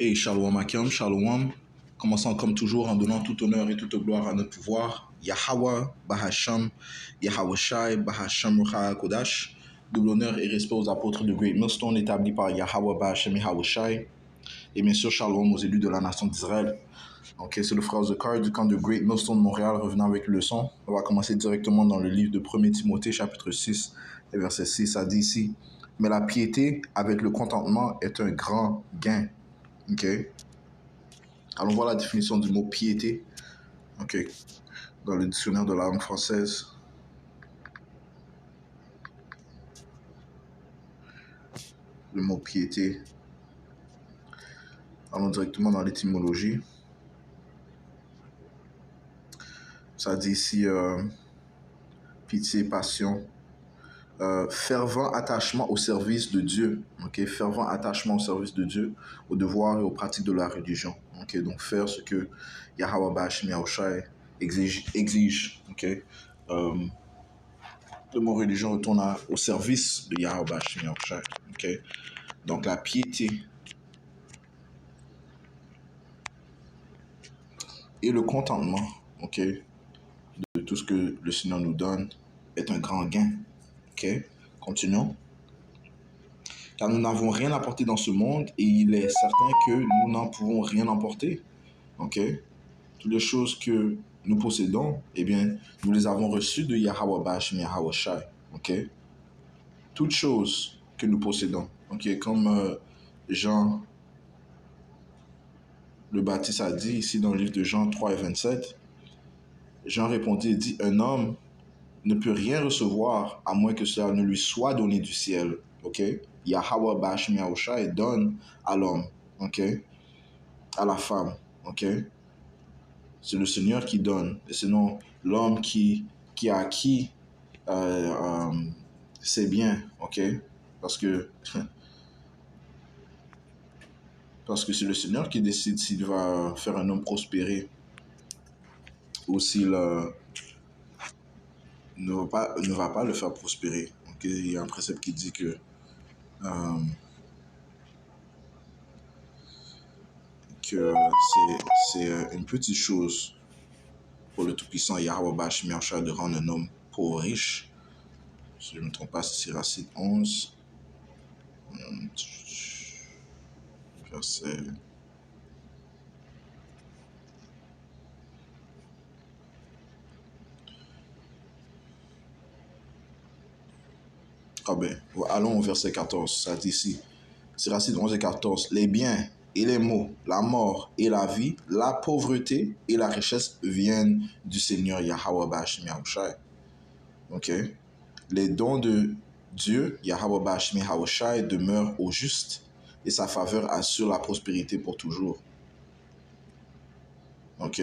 Et Shalom Akim, Shalom. Commençons comme toujours en donnant tout honneur et toute gloire à notre pouvoir. Yahweh, Bahasham, Yahweh Shai, Bahasham Rucha Kodash. Double honneur et respect aux apôtres de Great Millstone établis par Yahweh, Bahasham, Yahweh Shai. Et bien sûr, Shalom aux élus de la nation d'Israël. Ok, c'est le frère Zekar du camp de Great Millstone Montréal revenant avec une leçon. On va commencer directement dans le livre de 1 Timothée, chapitre 6, et verset 6. Ça dit ici: mais la piété avec le contentement est un grand gain. Ok. Allons voir la définition du mot piété. Ok. Dans le dictionnaire de la langue française. Le mot piété. Allons directement dans l'étymologie. Ça dit ici pitié, passion, fervent attachement au service de Dieu. Ok. Fervent attachement au service de Dieu, aux devoirs et aux pratiques de la religion. Ok. Donc faire ce que Yahweh Bahasham Yahweh Shai exige. Ok. Le mot religion retourne au service de Yahweh Bahasham Yahweh Shai. Ok. Donc la piété et le contentement, ok, de tout ce que le Seigneur nous donne est un grand gain. Ok. Continuons. Car nous n'avons rien apporté dans ce monde et il est certain que nous n'en pouvons rien emporter. Ok. Toutes les choses que nous possédons, eh bien, nous les avons reçues de Yahweh Bahasham Yahweh Shai. Ok. Toutes choses que nous possédons. Ok. Comme Jean le Baptiste a dit ici dans le livre de Jean 3 et 27. Jean répondit et dit: un homme ne peut rien recevoir à moins que cela ne lui soit donné du ciel. Ok. Yahweh Bahasham Yahweh Shai donne à l'homme. Ok. À la femme. Ok. C'est le Seigneur qui donne. Et sinon, l'homme qui a acquis ses biens. Ok. Parce que c'est le Seigneur qui décide s'il va faire un homme prospérer ou s'il ne va pas le faire prospérer. Okay? Il y a un précepte qui dit que c'est une petite chose pour le Tout-Puissant Yahweh Bahasham Yahweh Shai de rendre un homme pauvre riche. Si je ne me trompe pas, c'est Siracide 11, verset... Ah ben, allons au verset 14, ça dit ici, Siracide 11 et 14, les biens et les maux, la mort et la vie, la pauvreté et la richesse viennent du Seigneur Yahweh Bahasham Yahweh Shai. Ok. Les dons de Dieu, Yahweh Bahasham Yahweh Shai, demeurent au juste et sa faveur assure la prospérité pour toujours. Ok.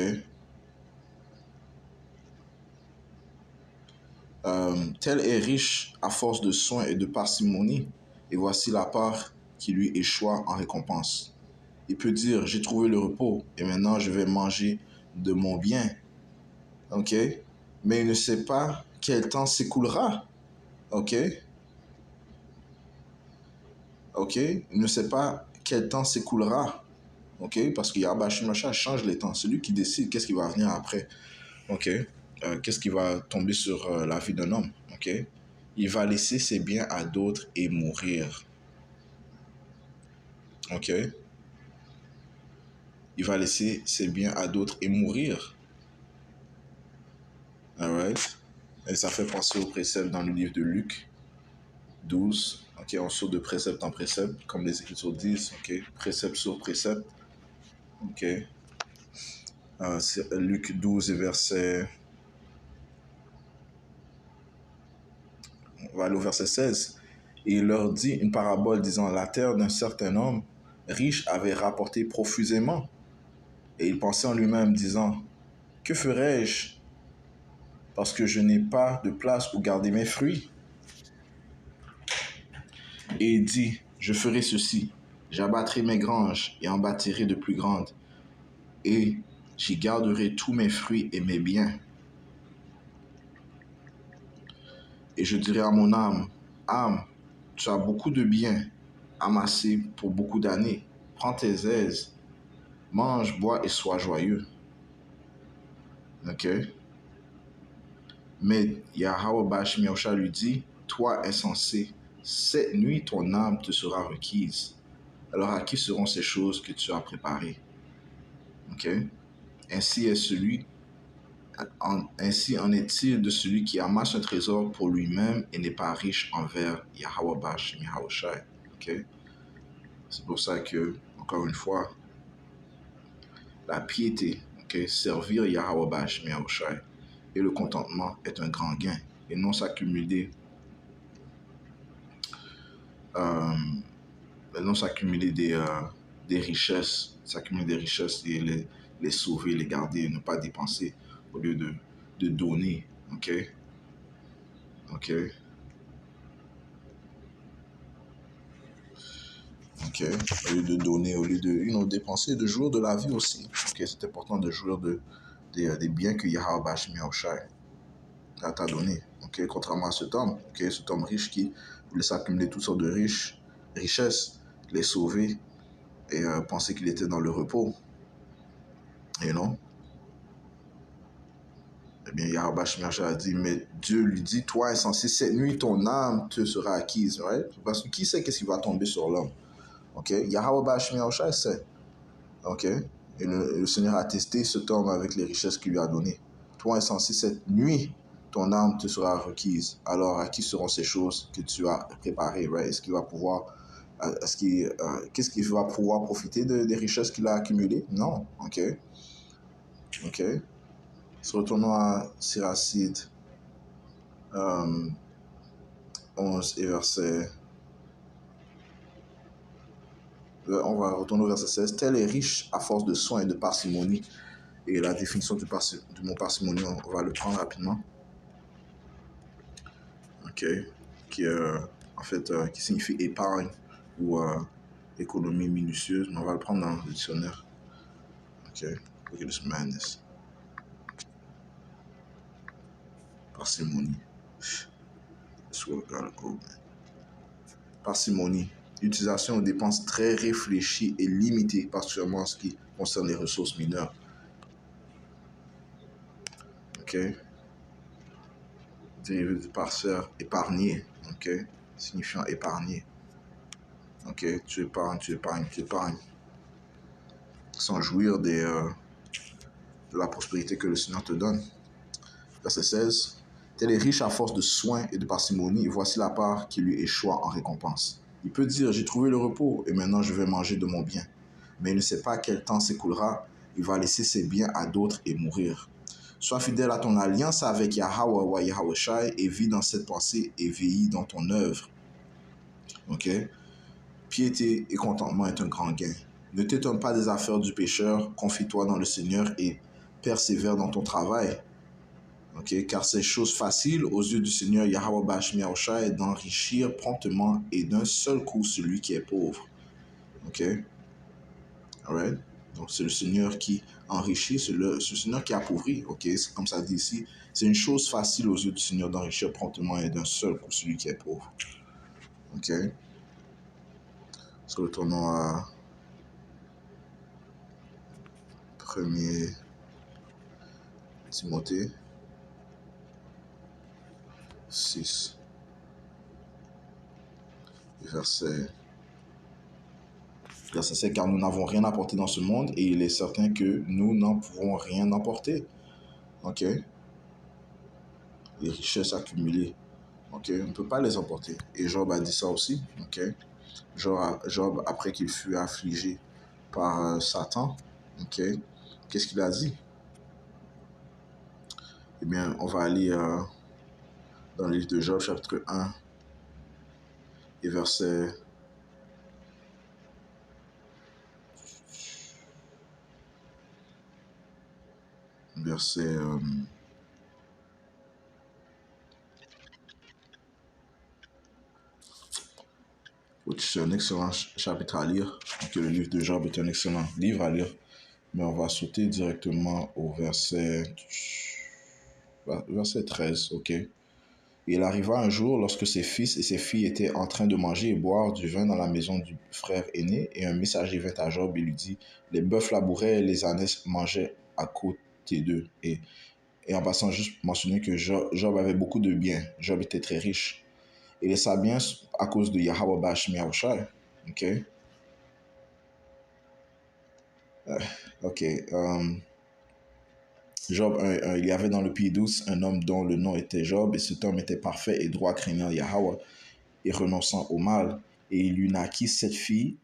Tel est riche à force de soins et de parcimonie, et voici la part qui lui échoit en récompense. Il peut dire: j'ai trouvé le repos, et maintenant je vais manger de mon bien. Ok. Mais il ne sait pas quel temps s'écoulera. Ok. Ok. Il ne sait pas quel temps s'écoulera. Ok. Parce que Yahweh Bahasham Yahweh Shai change les temps. C'est lui qui décide qu'est-ce qui va venir après. Ok. Qu'est-ce qui va tomber sur la vie d'un homme. Ok. Il va laisser ses biens à d'autres et mourir. Ok. Il va laisser ses biens à d'autres et mourir. Alright. Et ça fait penser au précepte dans le livre de Luc 12. Ok. On saute de précepte en précepte, comme les Écritures disent. Ok. Précepte sur précepte. Ok. C'est Luc 12 et verset... On va aller au verset 16. Et il leur dit une parabole disant: la terre d'un certain homme riche avait rapporté profusément. Et il pensait en lui-même, disant: que ferai-je parce que je n'ai pas de place où garder mes fruits? Et il dit: je ferai ceci, j'abattrai mes granges et en bâtirai de plus grandes, et j'y garderai tous mes fruits et mes biens. Et je dirai à mon âme: âme, tu as beaucoup de biens amassés pour beaucoup d'années. prends tes aises, mange, bois et sois joyeux. Ok? Mais Yahweh Bashmi Yahushua lui dit, toi insensé, cette nuit ton âme te sera requise. Alors à qui seront ces choses que tu as préparées? Ok? Ainsi en est-il de celui qui amasse un trésor pour lui-même et n'est pas riche envers Yahweh Bashmi Yahushua. Ok? C'est pour ça que, encore une fois, la piété, okay, servir Yahweh Bashmi Yahushua et le contentement est un grand gain et non s'accumuler des richesses, s'accumuler des richesses et les sauver, les garder, ne pas dépenser au lieu de donner. Ok? Ok? Ok? Au lieu de donner, au lieu de dépenser, de jouir de la vie aussi. Ok? C'est important de jouir des biens que Yahweh Bashmi Yahushua t'a donné. Ok? Contrairement à cet homme riche qui voulait s'accumuler toutes sortes de richesses, les sauver et penser qu'il était dans le repos. Et non. Eh bien, Yahweh Bashmi Yahushua a dit, mais Dieu lui dit, toi insensé, cette nuit ton âme te sera acquise. Right? Parce que qui sait qu'est-ce qui va tomber sur l'homme? Ok? Yahweh Bashmi Yahushua sait. Ok? Et le Seigneur a testé cet homme avec les richesses qu'il lui a données. Toi insensé, cette nuit ton âme te sera requise. Alors à qui seront ces choses que tu as préparées? Right? Est-ce qu'il va pouvoir qu'est-ce qu'il va pouvoir profiter des richesses qu'il a accumulées? Non. Ok? Ok? Retournons à Siracide 11 et verset... On va retourner au verset 16. Tel est riche à force de soins et de parcimonie. Et la définition du mot parcimonie, on va le prendre rapidement. Ok? Qui, en fait, qui signifie épargne ou économie minutieuse. Mais on va le prendre dans le dictionnaire. Ok? Look at this madness. Parcimonie. This what gotta go, man. Parcimonie. Utilisation aux dépenses très réfléchies et limitées, particulièrement en ce qui concerne les ressources mineures. Ok? Dérivé du parceur, épargner. Ok? Signifiant épargner. Ok? Tu épargnes, tu épargnes, tu épargnes. Sans jouir de la prospérité que le Seigneur te donne. Verset 16. Tel est riche à force de soins et de parcimonie, et voici la part qui lui échoit en récompense. Il peut dire, j'ai trouvé le repos, et maintenant je vais manger de mon bien. Mais il ne sait pas quel temps s'écoulera, il va laisser ses biens à d'autres et mourir. Sois fidèle à ton alliance avec Yahweh ou Yahweh Shai, et vis dans cette pensée et veille dans ton œuvre. Ok? Piété et contentement est un grand gain. Ne t'étonne pas des affaires du pécheur, confie-toi dans le Seigneur et persévère dans ton travail. Okay? Car c'est chose facile aux yeux du Seigneur Yahweh Bashmi Yahushua d'enrichir promptement et d'un seul coup celui qui est pauvre. Ok? Alright? Donc c'est le Seigneur qui enrichit, c'est le Seigneur qui appauvrit. Ok? C'est comme ça dit ici. C'est une chose facile aux yeux du Seigneur d'enrichir promptement et d'un seul coup celui qui est pauvre. Ok? Retournons à 1er Timothée 6, verset 5, car nous n'avons rien apporté dans ce monde et il est certain que nous n'en pouvons rien emporter. Ok? Les richesses accumulées. Ok? On ne peut pas les emporter. Et Job a dit ça aussi. Ok? Job, après qu'il fut affligé par Satan, ok? Qu'est-ce qu'il a dit? Eh bien, on va aller dans le livre de Job, chapitre 1, et verset 'c'est un excellent chapitre à lire. Donc, le livre de Job est un excellent livre à lire. Mais on va sauter directement au verset 13, ok? Et il arriva un jour lorsque ses fils et ses filles étaient en train de manger et boire du vin dans la maison du frère aîné, et un messager vint à Job et lui dit, les bœufs labouraient et les ânesses mangeaient à côté d'eux. Et en passant, juste mentionner que Job avait beaucoup de biens. Job était très riche. Et les Sabiens, à cause de Yahweh Bashmi Yahushai. OK? OK. Job 1, il y avait dans le pays douce un homme dont le nom était Job, et cet homme était parfait et droit, craignant Yahweh et renonçant au mal. Et il lui naquit 7 filles,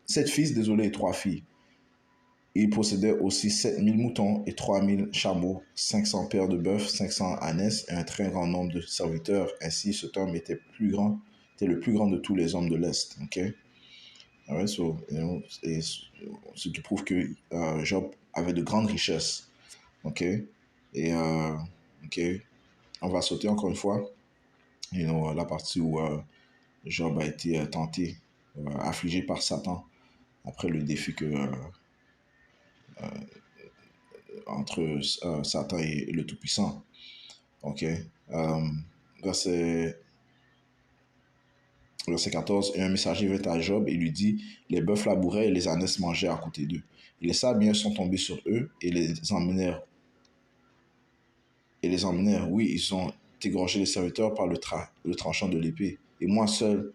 sept fils, désolé, et 3 filles. Et il possédait aussi 7 000 moutons et 3 000 chameaux, 500 paires de bœufs, 500 ânesses et un très grand nombre de serviteurs. Ainsi, cet homme était le plus grand de tous les hommes de l'Est. Okay? Alright, so, et ce qui prouve que Job avait de grandes richesses. OK? Et, OK, on va sauter encore une fois. La partie où Job a été tenté, affligé par Satan, après le défi entre Satan et le Tout-Puissant. OK? Verset 14, et un messager vint à Job et lui dit, les bœufs labouraient et les ânesses mangeaient à côté d'eux. Et les Sabiens sont tombés sur eux et les emmenèrent. Oui, ils ont égorgé les serviteurs par le tranchant de l'épée. Et moi seul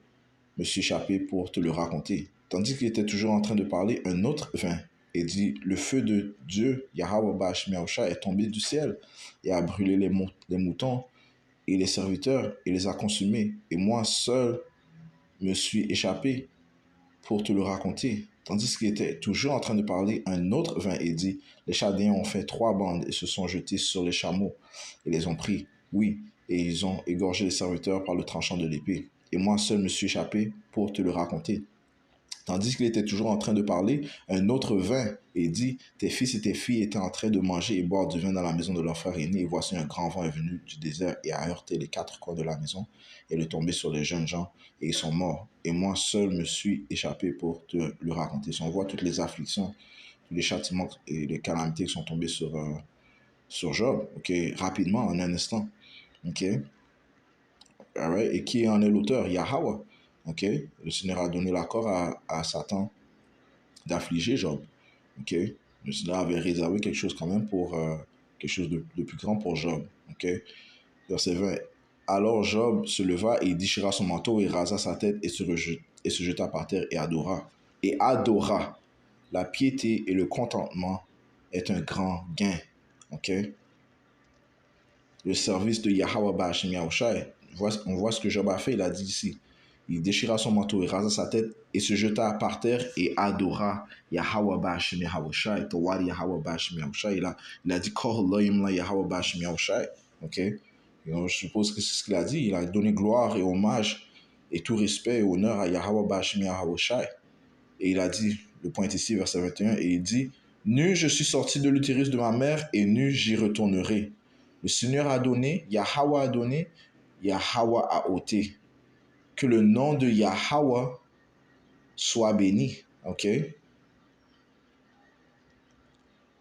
me suis échappé pour te le raconter. Tandis qu'il était toujours en train de parler, un autre vint et dit, le feu de Dieu, Yahweh Bashmi Yahushai, est tombé du ciel et a brûlé les moutons et les serviteurs et les a consumés. Et moi seul me suis échappé pour te le raconter. Tandis qu'il était toujours en train de parler, un autre vint et dit, les Chaldéens ont fait 3 bandes et se sont jetés sur les chameaux et les ont pris. Oui, et ils ont égorgé les serviteurs par le tranchant de l'épée. Et moi seul me suis échappé pour te le raconter. Tandis qu'il était toujours en train de parler, un autre vint et dit, tes fils et tes filles étaient en train de manger et boire du vin dans la maison de leur frère aîné, et voici un grand vent est venu du désert et a heurté les 4 coins de la maison, et il est tombé sur les jeunes gens, et ils sont morts. Et moi seul me suis échappé pour te le raconter. Si on voit toutes les afflictions, tous les châtiments et les calamités qui sont tombés sur Job, ok, rapidement, en un instant, ok. Alright. Et qui en est l'auteur? Yahweh. Ok. Le Seigneur a donné l'accord à Satan d'affliger Job. Ok. Le Seigneur avait réservé quelque chose quand même pour quelque chose de plus grand pour Job. Ok. Verset 20. Alors Job se leva et déchira son manteau et rasa sa tête et se jeta par terre et adora. Et adora. La piété et le contentement est un grand gain. Ok. Le service de Yahweh Bashmi Yahushai. On voit ce que Job a fait, il a dit ici. Il déchira son manteau, il rasa sa tête et se jeta par terre et adora Yahweh Bashmi Yahushai. Tawari Yahweh Bashmi Yahushai. Il a dit Kol Loim la Yahweh Bashmi Yahushai. Ok? Je suppose que c'est ce qu'il a dit. Il a donné gloire et hommage et tout respect et honneur à Yahweh Bashmi Yahushai. Et il a dit, le point est ici, verset 21, et il dit, nu je suis sorti de l'utérus de ma mère et nu j'y retournerai. Le Seigneur a donné, Yahweh a donné, Yahweh a ôté. Que le nom de Yahweh soit béni. OK?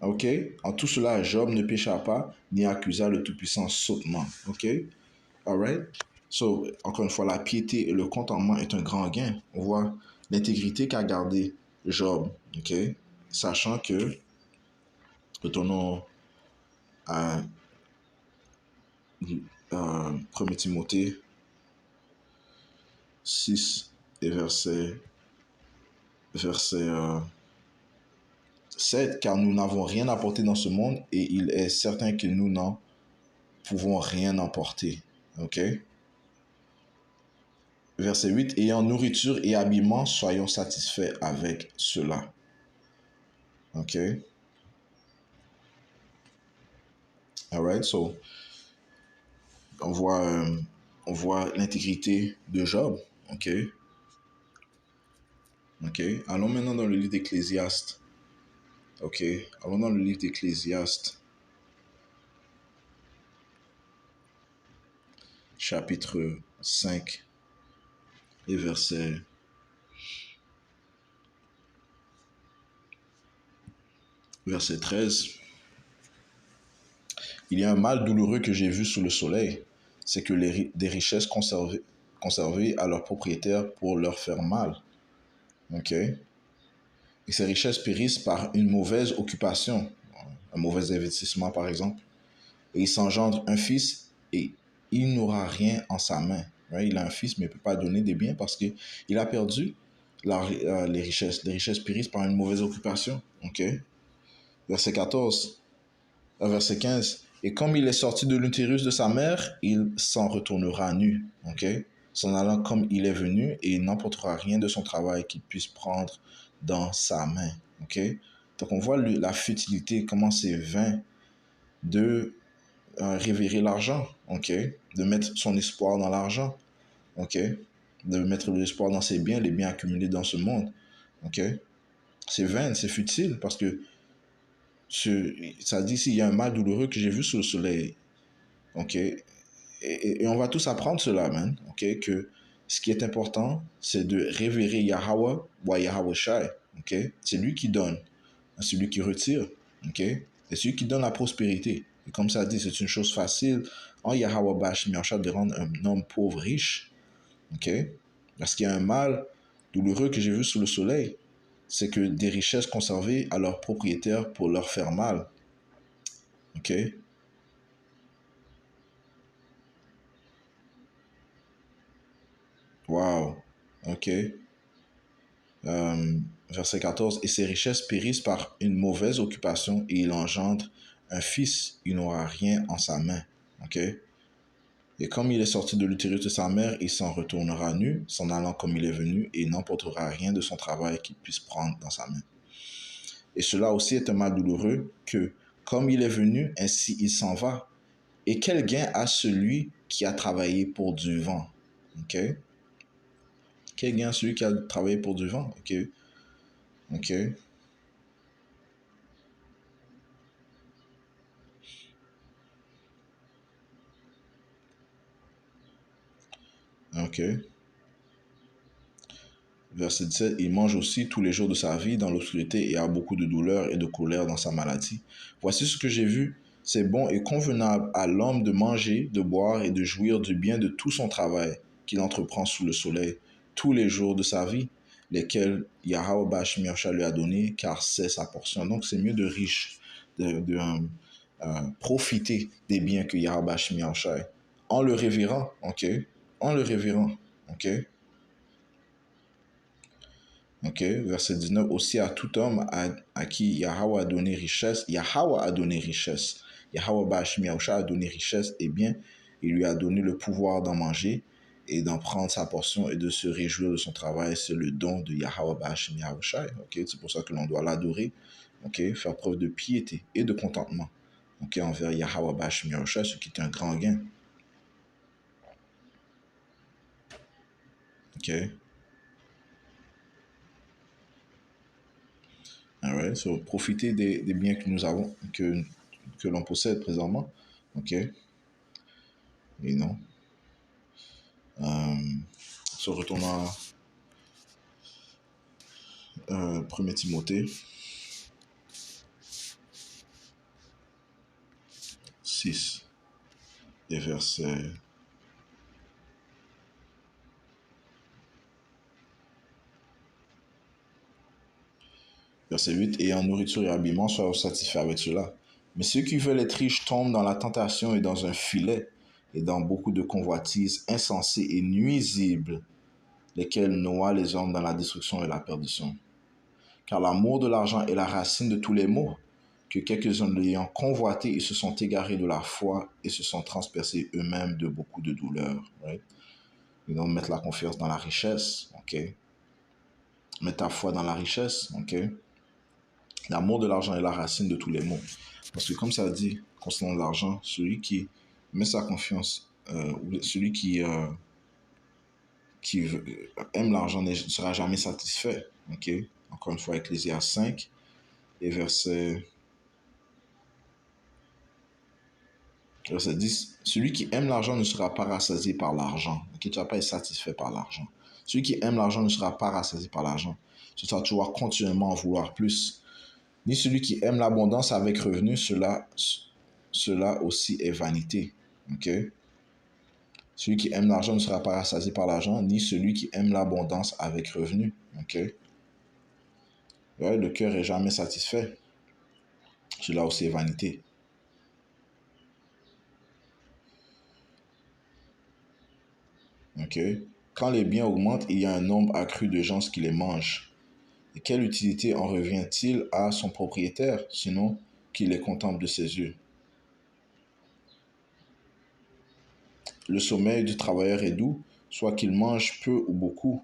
OK? En tout cela, Job ne pécha pas, ni accusa le Tout-Puissant sottement. OK? Alright? So, encore une fois, la piété et le contentement est un grand gain. On voit l'intégrité qu'a gardé Job. OK? Sachant que, retournons à 1 Timothée 6 et verset 7, car nous n'avons rien apporté dans ce monde et il est certain que nous n'en pouvons rien emporter. OK? Verset 8, ayant nourriture et habillement, soyons satisfaits avec cela. OK? Alright, so, on voit l'intégrité de Job. OK? OK? Allons maintenant dans le livre d'Ecclésiaste. OK? Allons dans le livre d'Ecclésiaste. Chapitre 5 et verset 13. Il y a un mal douloureux que j'ai vu sous le soleil, c'est que des richesses conservées à leurs propriétaires pour leur faire mal. OK? Et ces richesses périssent par une mauvaise occupation, un mauvais investissement par exemple. Et il s'engendre un fils et il n'aura rien en sa main. Right? Il a un fils mais il ne peut pas donner des biens parce qu'il a perdu les richesses. Les richesses périssent par une mauvaise occupation. OK? Verset 14. Verset 15. Et comme il est sorti de l'utérus de sa mère, il s'en retournera nu. OK? S'en allant comme il est venu et il n'emportera rien de son travail qu'il puisse prendre dans sa main. OK? Donc on voit la futilité, comment c'est vain de révérer l'argent. OK? De mettre son espoir dans l'argent. OK? De mettre l'espoir dans ses biens, les biens accumulés dans ce monde. OK? C'est vain, c'est futile parce que ça dit s'il y a un mal douloureux que j'ai vu sous le soleil. OK? Et on va tous apprendre cela, man. OK? Que ce qui est important, c'est de révérer Yahweh ou Yahweh Shai. OK? C'est lui qui donne, c'est lui qui retire. OK? C'est celui qui donne la prospérité. Et comme ça dit, c'est une chose facile en Yahweh Bash Miacha de rendre un homme pauvre riche. OK? Parce qu'il y a un mal douloureux que j'ai vu sous le soleil. C'est que des richesses conservées à leurs propriétaires pour leur faire mal. OK? Wow. OK. Verset 14. Et ces richesses périssent par une mauvaise occupation et il engendre un fils. Il n'aura rien en sa main. OK? Et comme il est sorti de l'utérus de sa mère, il s'en retournera nu, s'en allant comme il est venu, et n'emportera rien de son travail qu'il puisse prendre dans sa main. Et cela aussi est un mal douloureux que, comme il est venu, ainsi il s'en va. Et quel gain a celui qui a travaillé pour du vent? OK? Quel gain a celui qui a travaillé pour du vent? OK? OK? OK? Verset 17, il mange aussi tous les jours de sa vie dans l'obscurité et a beaucoup de douleur et de colère dans sa maladie. Voici ce que j'ai vu. C'est bon et convenable à l'homme de manger, de boire et de jouir du bien de tout son travail qu'il entreprend sous le soleil tous les jours de sa vie, lesquels Yahweh Bash Mirsha lui a donné, car c'est sa portion. Donc c'est mieux de riche, profiter des biens que Yahweh Bash Mirsha en le révérant, ok? En le révérant, ok? Ok, verset 19, aussi à tout homme à qui Yahweh a donné richesse, Yahweh a donné richesse, Yahweh Bashmi Yausha a donné richesse, et bien, il lui a donné le pouvoir d'en manger et d'en prendre sa portion et de se réjouir de son travail. C'est le don de Yahweh Bashmi Yausha. Ok, c'est pour ça que l'on doit l'adorer, ok, faire preuve de piété et de contentement, ok, envers Yahweh Bashmi Yausha, ce qui est un grand gain. Ok. Alright, so profiter des biens que nous avons, que l'on possède présentement. Ok, et non. So retournons à 1 Timothée 6, et verset 8, et en nourriture et habillement, soyez satisfaits avec cela. Mais ceux qui veulent être riches tombent dans la tentation et dans un filet, et dans beaucoup de convoitises insensées et nuisibles, lesquelles noient les hommes dans la destruction et la perdition. Car l'amour de l'argent est la racine de tous les maux, que quelques-uns l'ayant convoité, ils se sont égarés de la foi et se sont transpercés eux-mêmes de beaucoup de douleurs. Right? Et donc mettre la confiance dans la richesse, ok? Mettre ta foi dans la richesse, ok? L'amour de l'argent est la racine de tous les maux. Parce que comme ça dit, concernant l'argent, celui qui met sa confiance, celui qui aime l'argent ne sera jamais satisfait. Ok? Encore une fois, Ecclésiaste 5 et verset 10. Celui qui aime l'argent ne sera pas rassasié par l'argent. Ok? Tu ne vas pas être satisfait par l'argent. Celui qui aime l'argent ne sera pas rassasié par l'argent. Tu vas toujours continuellement en vouloir plus. Ni celui qui aime l'abondance avec revenu, cela aussi est vanité. Ok? Celui qui aime l'argent ne sera pas rassasié par l'argent, ni celui qui aime l'abondance avec revenu. Ok? Ouais, le cœur est jamais satisfait. C'est là aussi vanité. Ok? Quand les biens augmentent, il y a un nombre accru de gens qui les mangent. Et quelle utilité en revient-il à son propriétaire, sinon qu'il les contemple de ses yeux? Le sommeil du travailleur est doux, soit qu'il mange peu ou beaucoup,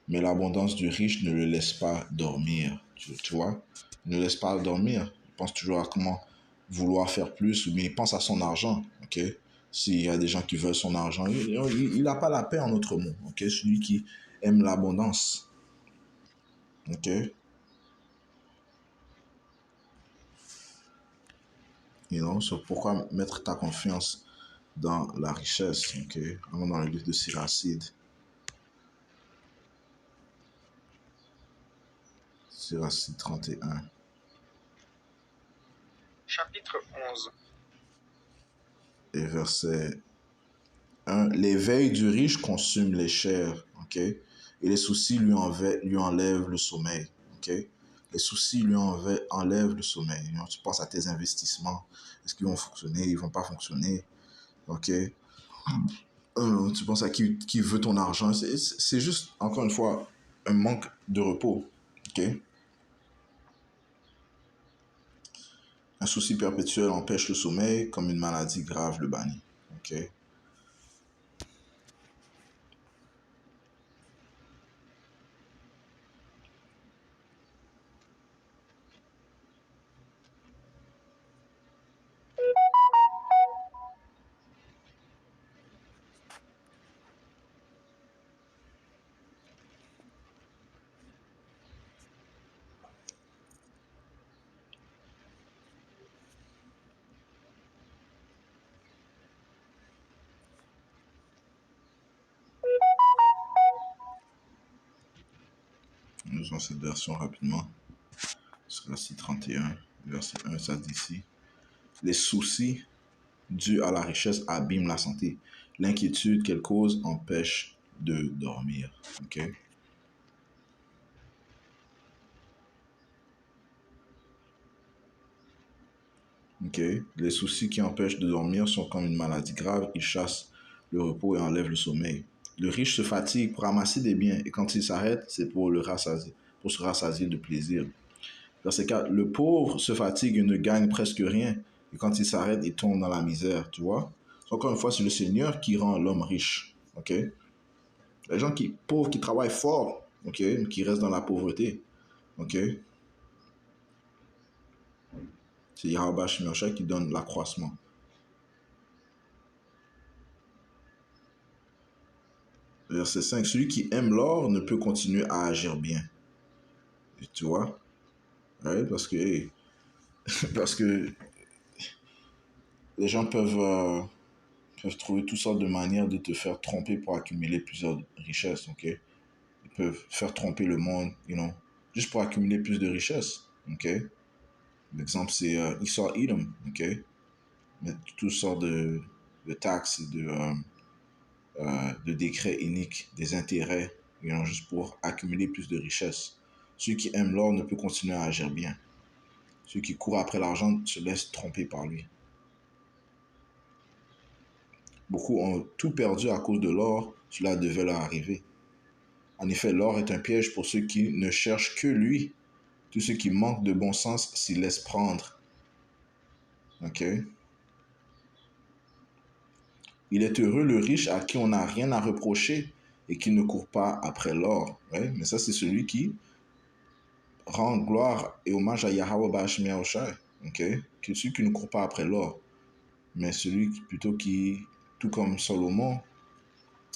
mais l'abondance du riche ne le laisse pas dormir. Tu vois? Il ne laisse pas dormir. Il pense toujours à comment vouloir faire plus, ou bien il pense à son argent. Ok? S'il y a des gens qui veulent son argent, il n'a pas la paix en autre mot. Ok? Celui qui aime l'abondance. Ok? So pourquoi mettre ta confiance dans la richesse? Ok? Allons dans le livre de Siracide. Siracide 31. Chapitre 11. Et verset 1. Les veilles du riche consument les chairs. Ok? Et les soucis lui enlèvent le sommeil. Ok? Les soucis lui enlèvent le sommeil. Tu penses à tes investissements. Est-ce qu'ils vont fonctionner? Ils vont pas fonctionner. Ok? Tu penses à qui veut ton argent. C'est juste, encore une fois, un manque de repos. Ok? Un souci perpétuel empêche le sommeil, comme une maladie grave le bannit. Ok? Nous avons cette version rapidement. Sur verset 31, verset 1, ça dit ici. Les soucis dus à la richesse abîment la santé. L'inquiétude qu'elle cause empêche de dormir. Ok? Ok? Les soucis qui empêchent de dormir sont comme une maladie grave. Ils chassent le repos et enlèvent le sommeil. Le riche se fatigue pour amasser des biens et quand il s'arrête, c'est pour pour se rassasier de plaisir. Verset 4. Le pauvre se fatigue et ne gagne presque rien. Et quand il s'arrête, il tombe dans la misère. Tu vois? Encore une fois, c'est le Seigneur qui rend l'homme riche. Ok? Les gens pauvres qui travaillent fort, ok, qui restent dans la pauvreté, ok, c'est Yahweh Shemosha qui donne l'accroissement. Verset 5, celui qui aime l'or ne peut continuer à agir bien. Et tu vois, ouais, parce que les gens peuvent trouver toutes sortes de manières de te faire tromper pour accumuler plusieurs richesses, ok. Ils peuvent faire tromper le monde, juste pour accumuler plus de richesses, ok. L'exemple, c'est Esau Edom, ok. Mettre toutes sortes de taxes et de décrets iniques, des intérêts, juste pour accumuler plus de richesses. Celui qui aime l'or ne peut continuer à agir bien. Celui qui court après l'argent se laisse tromper par lui. Beaucoup ont tout perdu à cause de l'or, cela devait leur arriver. En effet, l'or est un piège pour ceux qui ne cherchent que lui. Tous ceux qui manquent de bon sens s'y laissent prendre. Ok? Il est heureux le riche à qui on n'a rien à reprocher et qui ne court pas après l'or. Ouais? Mais ça, c'est celui qui rend gloire et hommage à Yahweh Bashmi Oshai. Ok? Celui qui ne court pas après l'or. Mais celui plutôt qui, tout comme Salomon,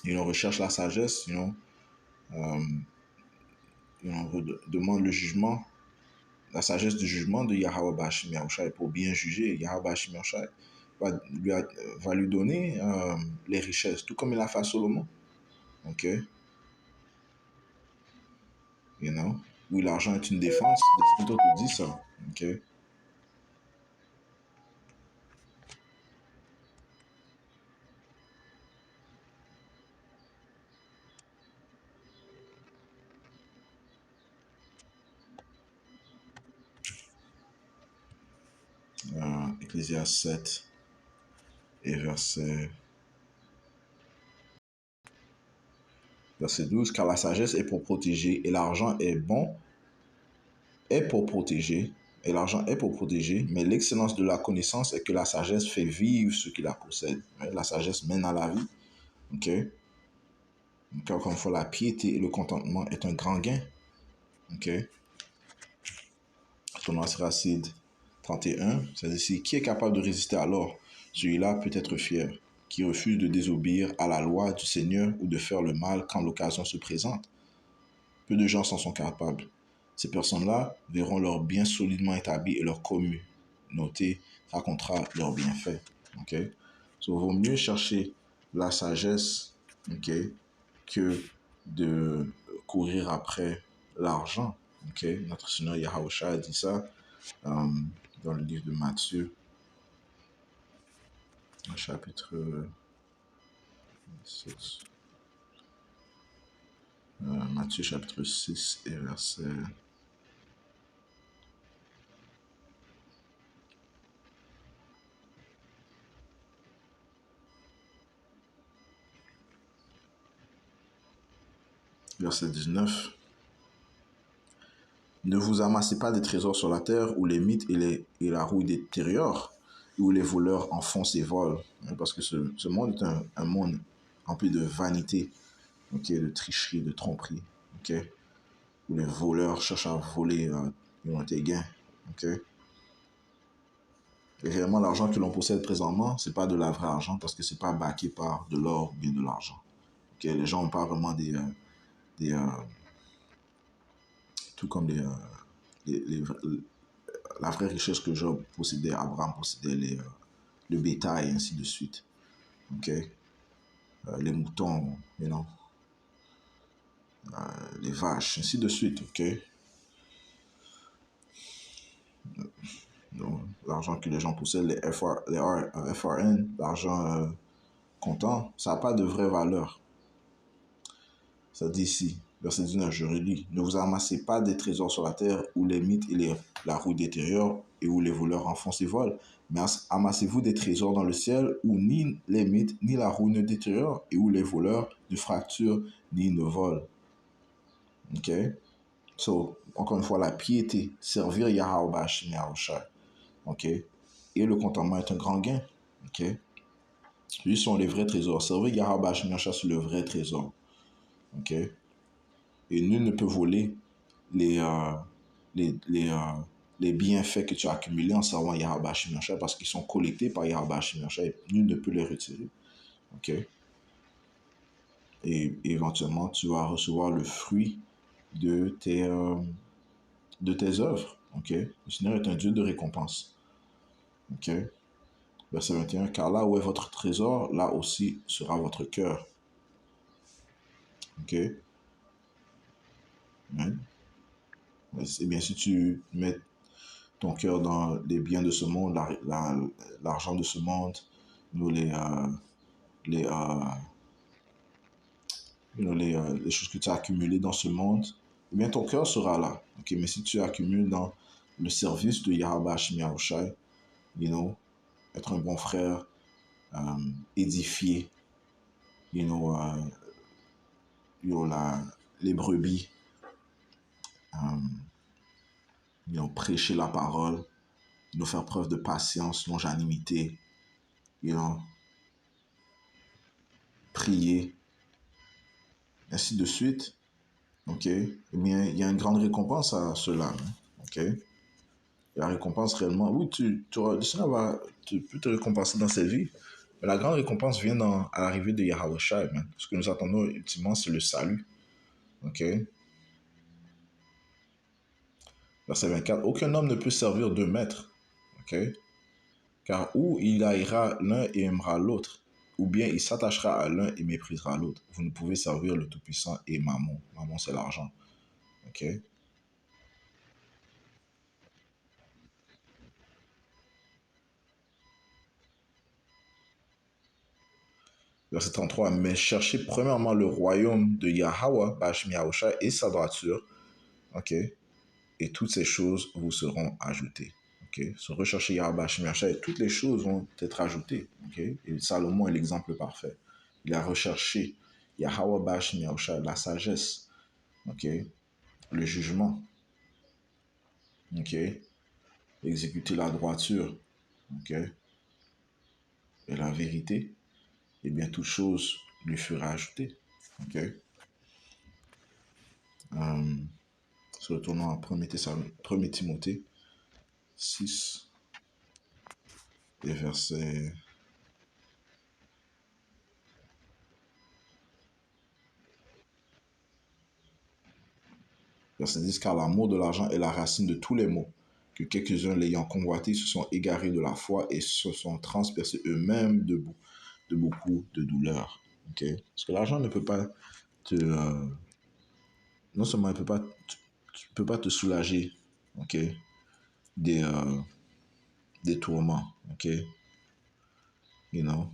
recherche la sagesse, demande le jugement, la sagesse du jugement de Yahweh Bashmi Oshai pour bien juger. Yahweh Bashmi Oshai va lui donner les richesses, tout comme il a fait à Salomon. Ok? Oui, l'argent est une défense, plutôt que dit ça. Ok? Ecclésiaste 7 et verset 12, car la sagesse est pour protéger et l'argent est bon, est pour protéger, et l'argent est pour protéger, mais l'excellence de la connaissance est que la sagesse fait vivre ceux qui la possèdent. La sagesse mène à la vie. Ok? Donc, encore une fois, la piété et le contentement est un grand gain. Ok? Tournoi Siracide 31, ça dit ici, qui est capable de résister alors? Celui-là peut être fier, qui refuse de désobéir à la loi du Seigneur ou de faire le mal quand l'occasion se présente. Peu de gens s'en sont capables. Ces personnes-là verront leurs biens solidement établis et leur communauté racontera leurs bienfaits. Ok? So, il vaut mieux chercher la sagesse, ok, que de courir après l'argent. Ok? Notre Seigneur Yahushua a dit ça dans le livre de Matthieu, chapitre 6. Matthieu chapitre 6 et verset 19. Ne vous amassez pas des trésors sur la terre où les mythes et la rouille détériorent, où les voleurs enfoncent et volent. Parce que ce monde est un monde rempli de vanité, okay, de tricherie, de tromperie, okay, où les voleurs cherchent à voler tes gains. Okay. Et réellement, l'argent que l'on possède présentement, ce n'est pas de la vraie argent parce que ce n'est pas backé par de l'or ou bien de l'argent. Okay. Les gens n'ont pas vraiment tout comme la vraie richesse que Job possédait, Abraham possédait, le bétail, ainsi de suite. Okay? Les moutons, les vaches, ainsi de suite. Okay? Donc, l'argent que les gens possèdent, les FRN, l'argent comptant, ça n'a pas de vraie valeur. Ça dit ici, verset 19, je relis. Ne vous amassez pas des trésors sur la terre où les mythes et la rouille détériorent et où les voleurs enfoncent et volent, mais amassez-vous des trésors dans le ciel où ni les mythes ni la rouille ne détériorent et où les voleurs ne fracturent ni ne volent. Ok? So, encore une fois, la piété, servir Yahweh Bashim Yahushai. Ok? Et le contentement est un grand gain. Ok? Lui sont les vrais trésors. Servir Yahweh Bashim Yahushai, c'est le vrai trésor. Ok? Et nul ne peut voler les bienfaits que tu as accumulés en servant Yahweh Bashim Yahushai parce qu'ils sont collectés par Yahweh Bashim Yahushai et nul ne peut les retirer. Ok? Et éventuellement, tu vas recevoir le fruit de tes œuvres. Ok? Le Seigneur est un Dieu de récompense. Ok? Verset 21, car là où est votre trésor, là aussi sera votre cœur. Ok? Hein? Et bien, si tu mets ton cœur dans les biens de ce monde, l'argent de ce monde, les choses que tu as accumulées dans ce monde, eh bien, ton cœur sera là. Okay? Mais si tu accumules dans le service de Yahweh Bashim Yahushai, être un bon frère, édifier, les brebis, prêcher la parole, faire preuve de patience, longanimité, prier, ainsi de suite. Ok, eh bien, il y a une grande récompense à cela. Ok, la récompense réellement, oui, le Seigneur peut te récompenser dans cette vie, mais la grande récompense vient à l'arrivée de Yahushua. Ce que nous attendons ultimement, c'est le salut. Ok. Verset 24, aucun homme ne peut servir deux maîtres. Ok. Car ou il haïra l'un et aimera l'autre, ou bien il s'attachera à l'un et méprisera l'autre. Vous ne pouvez servir le Tout-Puissant et Mammon. Mammon, c'est l'argent. Ok. Verset 33, mais cherchez premièrement le royaume de Yahweh, Bashim Yahushua, et sa droiture, ok, et toutes ces choses vous seront ajoutées. Ok, se rechercher Yahweh Hashem Yahshua, et toutes les choses vont être ajoutées. Ok, et Salomon est l'exemple parfait. Il a recherché Yahweh Hashem Yahshua, la sagesse, ok, le jugement, ok, exécuter la droiture, ok, et la vérité, et bien toute chose lui fera ajouter. Ok, se retournant à 1 Timothée 6, et verset 10, car l'amour de l'argent est la racine de tous les maux, que quelques-uns l'ayant convoité se sont égarés de la foi et se sont transpercés eux-mêmes de beaucoup de douleurs. Okay? Parce que l'argent ne peut pas te... non seulement tu peux pas te soulager, ok, des, des tourments, ok, you know,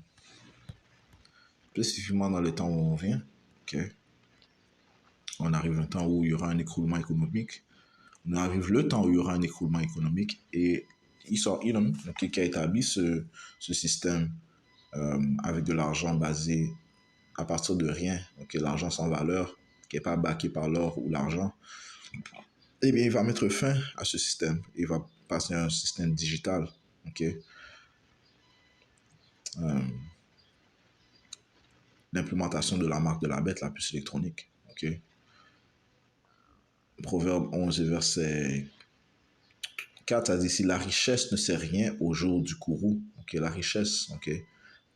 spécifiquement dans les temps où on vient, ok, on arrive à un temps où il y aura un écroulement économique, on arrive le temps où il y aura un écroulement économique et Esau Edom, okay, qui a établi ce système avec de l'argent basé à partir de rien, okay, l'argent sans valeur, qui n'est pas backé par l'or ou l'argent, eh bien, il va mettre fin à ce système. Il va passer à un système digital, ok. L'implémentation de la marque de la bête, la puce électronique, ok. Proverbe 11 et verset 4, ça dit, si la richesse ne sert rien au jour du courroux, ok, la richesse, ok,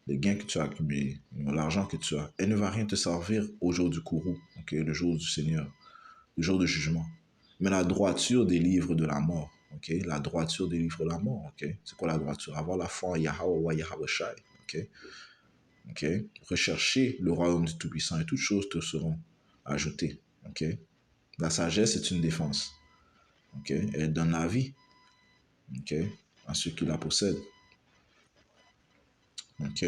les gains que tu as accumulés, l'argent que tu as, elle ne va rien te servir au jour du courroux, ok, le jour du Seigneur, le jour de jugement. Mais la droiture délivre de la mort, ok, la droiture délivre de la mort, ok. C'est quoi la droiture? Avoir la foi en Yahweh, Yahweh Shai, ok. Ok, rechercher le royaume du Tout-Puissant et toutes choses te seront ajoutées, ok. La sagesse est une défense, ok, elle donne la vie, ok, à ceux qui la possèdent, ok.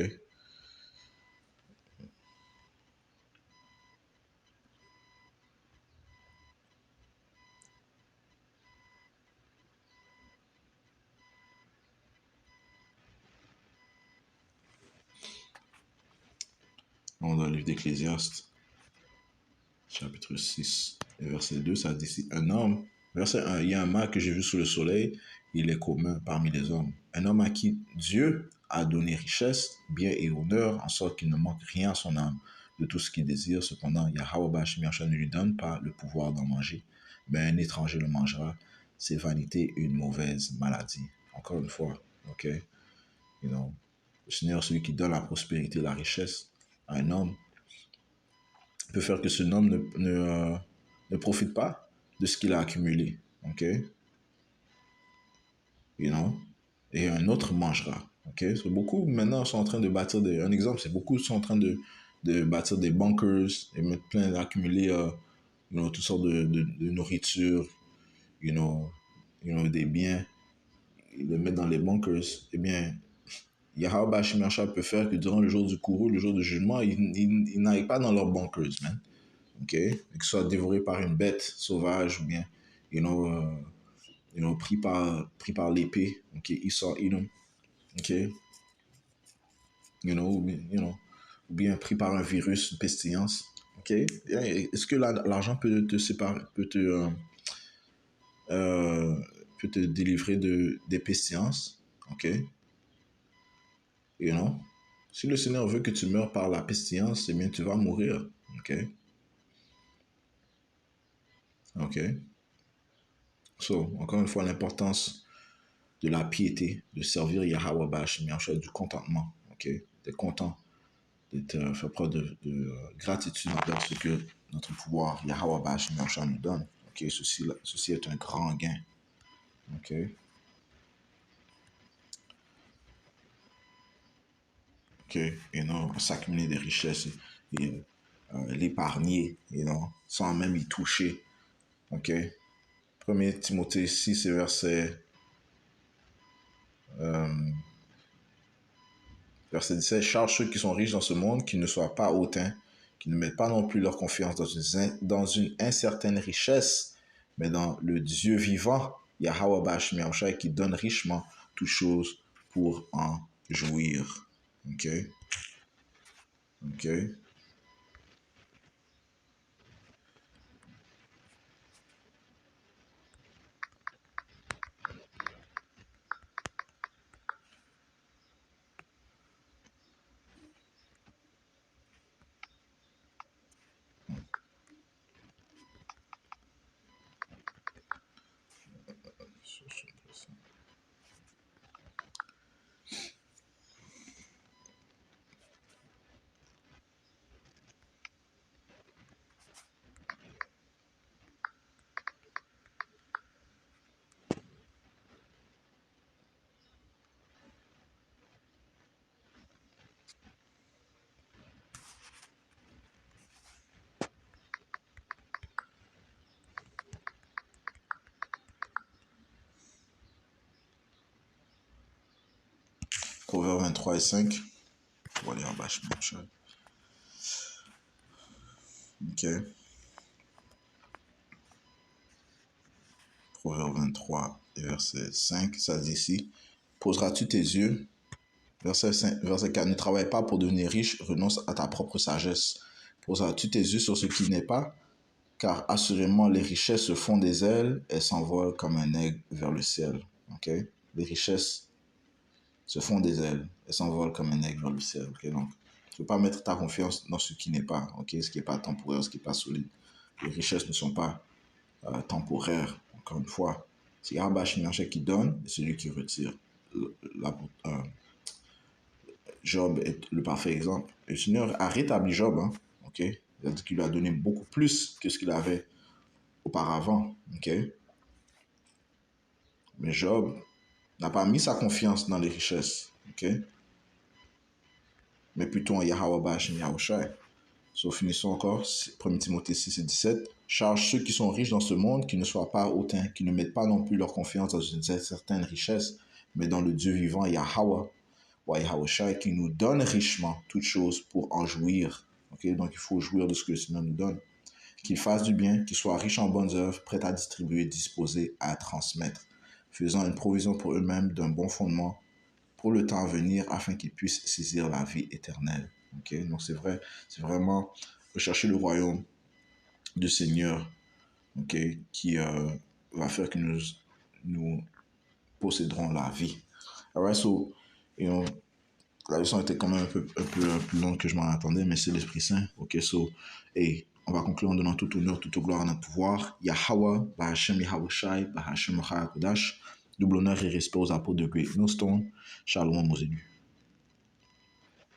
Dans le livre d'Ecclésiaste, chapitre 6, et verset 2, ça dit si un homme, verset 1, il y a un mât que j'ai vu sous le soleil, il est commun parmi les hommes. Un homme à qui Dieu a donné richesse, bien et honneur, en sorte qu'il ne manque rien à son âme de tout ce qu'il désire. Cependant, Yahweh Hashem Yahshua ne lui donne pas le pouvoir d'en manger, mais un étranger le mangera. C'est vanité et une mauvaise maladie. Encore une fois, ok? You know, le Seigneur, celui qui donne la prospérité, la richesse à un homme, peut faire que ce homme ne profite pas de ce qu'il a accumulé, ok? You know? Et un autre mangera, ok? So, beaucoup maintenant sont en train de bâtir un exemple, c'est beaucoup sont en train de bâtir des bunkers et mettre plein d'accumuler, you know, toutes sortes de nourriture, you know, des biens, et de mettre dans les bunkers. Eh bien, Yahweh Hashem Yahshua peut faire que durant le jour du courroux, le jour du jugement, ils n'aillent pas dans leurs bunkers, man. Ok, et que ce soit dévoré par une bête sauvage ou bien, pris par l'épée, ok, Esau Edom, ok, ou bien pris par un virus, une pestilence, ok. Est-ce que l'argent peut te séparer, peut te délivrer des pestilences, ok, si le Seigneur veut que tu meurs par la pestilence, eh bien tu vas mourir, ok, ok. So, encore une fois, l'importance de la piété, de servir Yahweh Hashem Yahshua, du contentement, ok, d'être content, d'être faire preuve de gratitude envers ce que notre pouvoir Yahweh Hashem Yahshua nous donne, ok, ceci est un grand gain, ok, ok, et non s'accumuler des richesses et l'épargner, sans même y toucher, ok. 1 Timothée 6 verset Verset 17, charge ceux qui sont riches dans ce monde qui ne soient pas hautains, qui ne mettent pas non plus leur confiance dans une incertaine richesse, mais dans le Dieu vivant, Yahweh Bahashem Yahushai qui donne richement toutes choses pour en jouir. Ok? Ok? Proverbe 23 et 5. On va aller en bas, je m'en. Ok. Proverbe 23 et verset 5, ça dit ici, poseras-tu tes yeux, verset 5, verset 4, ne travaille pas pour devenir riche, renonce à ta propre sagesse. Poseras-tu tes yeux sur ce qui n'est pas, car assurément les richesses se font des ailes et s'envolent comme un aigle vers le ciel. Ok? Les richesses se font des ailes et s'envolent comme un aigle vers le ciel. Ok? Donc, tu ne peux pas mettre ta confiance dans ce qui n'est pas, ok? Ce qui n'est pas temporaire, ce qui n'est pas solide. Les richesses ne sont pas temporaires, encore une fois. C'est Yahweh qui donne et celui qui retire. Job est le parfait exemple. Le Seigneur a rétabli Job, hein, ok? Il a dit qu'il lui a donné beaucoup plus que ce qu'il avait auparavant, ok? Mais Job n'a pas mis sa confiance dans les richesses, ok? Mais plutôt en Yahweh Bahashem Yahushai. So, finissons encore, 1 Timothée 6 et 17. Charge ceux qui sont riches dans ce monde qui ne soient pas hautains, qui ne mettent pas non plus leur confiance dans une certaine richesse, mais dans le Dieu vivant Yahweh, ou Yahushai, qui nous donne richement toutes choses pour en jouir. Okay? Donc il faut jouir de ce que le Seigneur nous donne. Qu'ils fassent du bien, qu'ils soient riches en bonnes œuvres, prêts à distribuer, disposés à transmettre, faisant une provision pour eux-mêmes d'un bon fondement pour le temps à venir afin qu'ils puissent saisir la vie éternelle. Okay? Donc c'est vrai, c'est vraiment rechercher le royaume du Seigneur, okay? Qui va faire que nous posséderons la vie. Alright, so, you know, la leçon était quand même un peu plus longue que je m'en attendais, mais c'est l'Esprit Saint. Ok, so, et on va conclure en donnant tout honneur, toute gloire à notre pouvoir. Yahweh, Bahashem Yahushai, Bahashem Kodash, double honneur et respect aux apôtres de Great Millstone. Shalom aux élus.